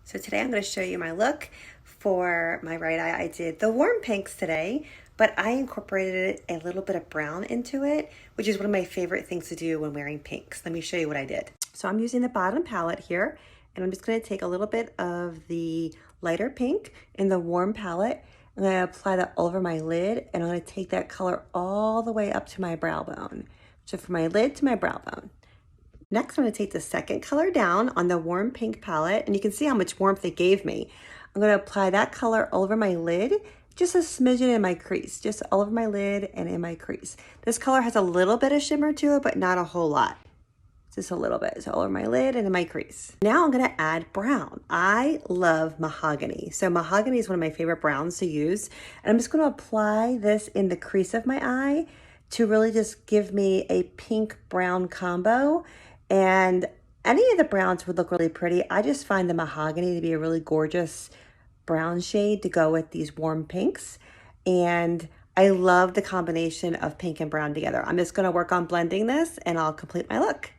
So today I'm going to show you my look for my right eye. I did the warm pinks today, but I incorporated a little bit of brown into it, which is one of my favorite things to do when wearing pinks. Let me show you what I did. So I'm using the bottom palette here, and I'm just going to take a little bit of the lighter pink in the warm palette. I'm going to apply that all over my lid, and I'm going to take that color all the way up to my brow bone. So from my lid to my brow bone. Next, I'm going to take the second color down on the warm pink palette, and you can see how much warmth it gave me. I'm going to apply that color all over my lid, just a smidgen in my crease, just all over my lid and in my crease. This color has a little bit of shimmer to it, but not a whole lot. Just a little bit, so all over my lid and in my crease. Now I'm going to add brown. I love mahogany. So mahogany is one of my favorite browns to use, and I'm just going to apply this in the crease of my eye to really just give me a pink brown combo. And any of the browns would look really pretty. I just find the mahogany to be a really gorgeous brown shade to go with these warm pinks. And I love the combination of pink and brown together. I'm just gonna work on blending this and I'll complete my look.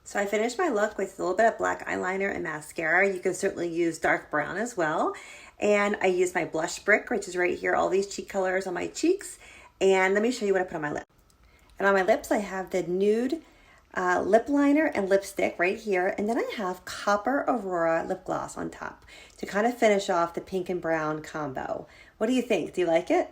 So I finished my look with a little bit of black eyeliner and mascara. You can certainly use dark brown as well. And I used my blush brick, which is right here, all these cheek colors on my cheeks. And let me show you what I put on my lip. And on my lips, I have the Nude lip liner and lipstick right here, and then I have Copper Aurora lip gloss on top to kind of finish off the pink and brown combo. What do you think? Do you like it?